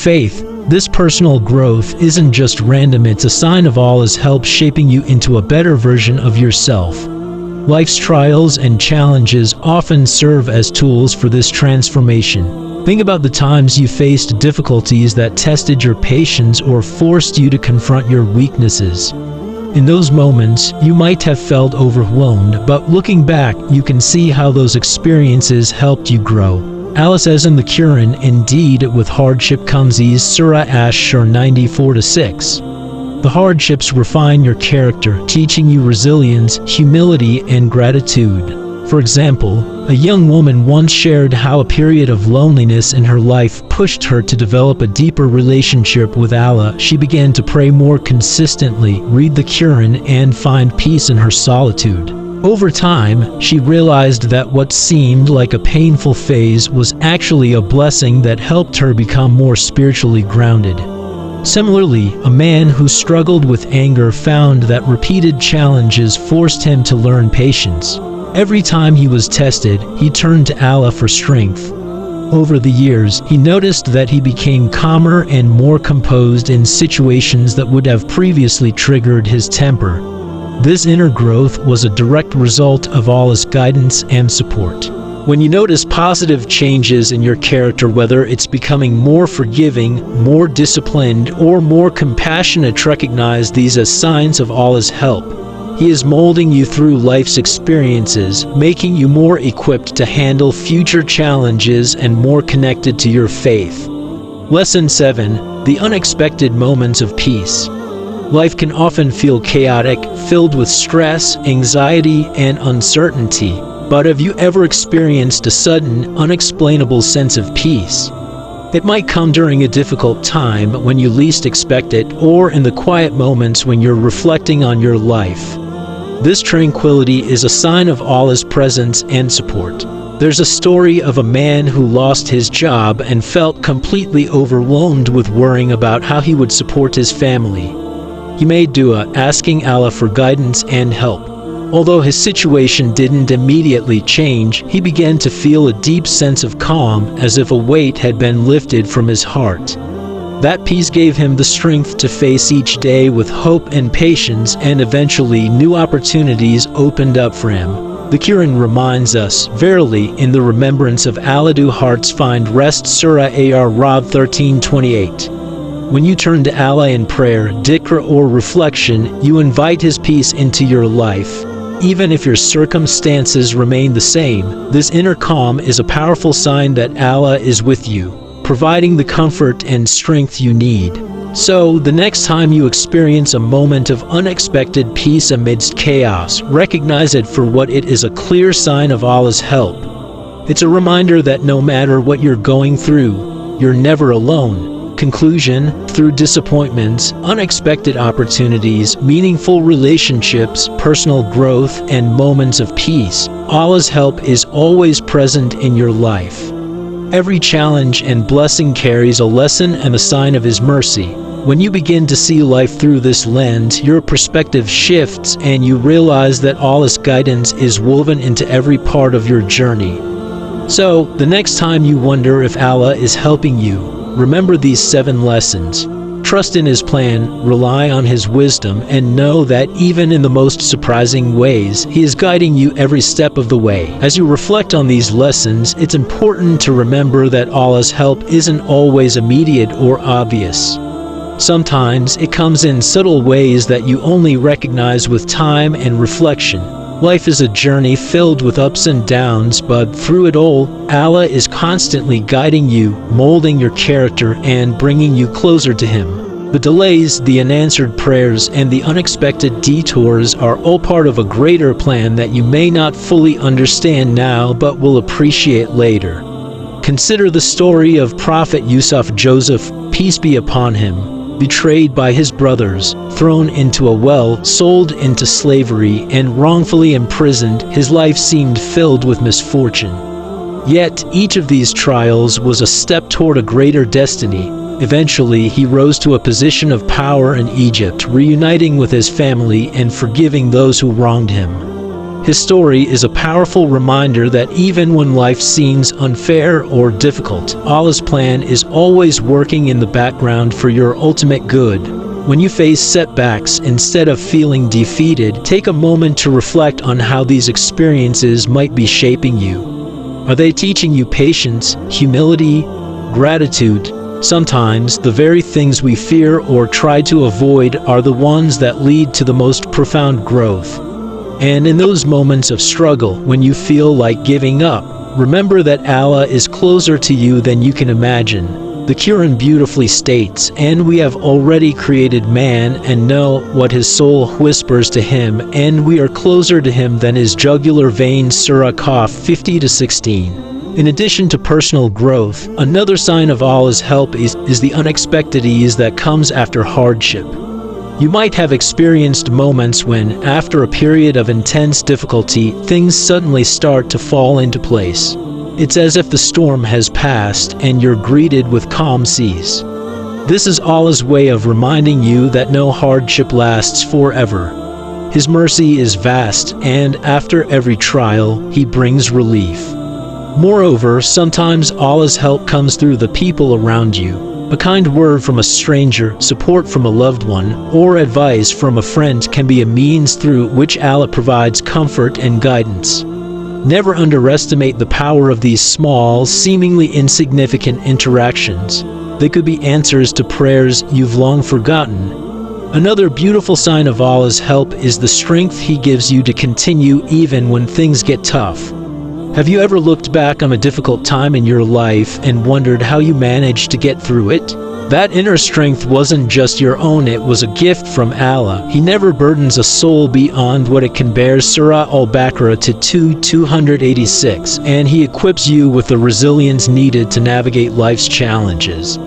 faith, this personal growth isn't just random, it's a sign of Allah's help shaping you into a better version of yourself. Life's trials and challenges often serve as tools for this transformation. Think about the times you faced difficulties that tested your patience or forced you to confront your weaknesses. In those moments, you might have felt overwhelmed, but looking back, you can see how those experiences helped you grow. Allah says in the Quran, "Indeed, with hardship comes ease." Surah Ash-Shur 94-6. The hardships refine your character, teaching you resilience, humility, and gratitude. For example, a young woman once shared how a period of loneliness in her life pushed her to develop a deeper relationship with Allah. She began to pray more consistently, read the Quran, and find peace in her solitude. Over time, she realized that what seemed like a painful phase was actually a blessing that helped her become more spiritually grounded. Similarly, a man who struggled with anger found that repeated challenges forced him to learn patience. Every time he was tested, he turned to Allah for strength. Over the years, he noticed that he became calmer and more composed in situations that would have previously triggered his temper. This inner growth was a direct result of Allah's guidance and support. When you notice positive changes in your character, whether it's becoming more forgiving, more disciplined, or more compassionate, recognize these as signs of Allah's help. He is molding you through life's experiences, making you more equipped to handle future challenges and more connected to your faith. Lesson 7. The unexpected moments of peace. Life can often feel chaotic, filled with stress, anxiety, and uncertainty. But have you ever experienced a sudden, unexplainable sense of peace? It might come during a difficult time when you least expect it, or in the quiet moments when you're reflecting on your life. This tranquility is a sign of Allah's presence and support. There's a story of a man who lost his job and felt completely overwhelmed with worrying about how he would support his family. He made dua, asking Allah for guidance and help. Although his situation didn't immediately change, he began to feel a deep sense of calm, as if a weight had been lifted from his heart. That peace gave him the strength to face each day with hope and patience, and eventually new opportunities opened up for him. The Quran reminds us, "Verily, in the remembrance of Allah do hearts find rest." Surah Ar-Ra'd 13:28. When you turn to Allah in prayer, dhikr, or reflection, you invite His peace into your life. Even if your circumstances remain the same, this inner calm is a powerful sign that Allah is with you, providing the comfort and strength you need. So, the next time you experience a moment of unexpected peace amidst chaos, recognize it for what it is: a clear sign of Allah's help. It's a reminder that no matter what you're going through, you're never alone. Conclusion: through disappointments, unexpected opportunities, meaningful relationships, personal growth, and moments of peace, Allah's help is always present in your life. Every challenge and blessing carries a lesson and a sign of His mercy. When you begin to see life through this lens, your perspective shifts and you realize that Allah's guidance is woven into every part of your journey. So, the next time you wonder if Allah is helping you, remember these 7 lessons. Trust in His plan, rely on His wisdom, and know that even in the most surprising ways, He is guiding you every step of the way. As you reflect on these lessons, it's important to remember that Allah's help isn't always immediate or obvious. Sometimes it comes in subtle ways that you only recognize with time and reflection. Life is a journey filled with ups and downs, but through it all, Allah is constantly guiding you, molding your character, and bringing you closer to Him. The delays, the unanswered prayers, and the unexpected detours are all part of a greater plan that you may not fully understand now but will appreciate later. Consider the story of Prophet Yusuf. Joseph, peace be upon him, betrayed by his brothers, thrown into a well, sold into slavery, and wrongfully imprisoned. His life seemed filled with misfortune. Yet, each of these trials was a step toward a greater destiny. Eventually, he rose to a position of power in Egypt, reuniting with his family and forgiving those who wronged him. His story is a powerful reminder that even when life seems unfair or difficult, Allah's plan is always working in the background for your ultimate good. When you face setbacks, instead of feeling defeated, take a moment to reflect on how these experiences might be shaping you. Are they teaching you patience, humility, gratitude? Sometimes, the very things we fear or try to avoid are the ones that lead to the most profound growth. And in those moments of struggle, when you feel like giving up, remember that Allah is closer to you than you can imagine. The Quran beautifully states, "And we have already created man and know what his soul whispers to him, and we are closer to him than his jugular vein." Surah Qaf 50-16. In addition to personal growth, another sign of Allah's help is the unexpected ease that comes after hardship. You might have experienced moments when, after a period of intense difficulty, things suddenly start to fall into place. It's as if the storm has passed and you're greeted with calm seas. This is Allah's way of reminding you that no hardship lasts forever. His mercy is vast, and after every trial, He brings relief. Moreover, sometimes Allah's help comes through the people around you. A kind word from a stranger, support from a loved one, or advice from a friend can be a means through which Allah provides comfort and guidance. Never underestimate the power of these small, seemingly insignificant interactions. They could be answers to prayers you've long forgotten. Another beautiful sign of Allah's help is the strength He gives you to continue even when things get tough. Have you ever looked back on a difficult time in your life and wondered how you managed to get through it? That inner strength wasn't just your own, it was a gift from Allah. He never burdens a soul beyond what it can bear. Surah Al-Baqarah 286. And He equips you with the resilience needed to navigate life's challenges.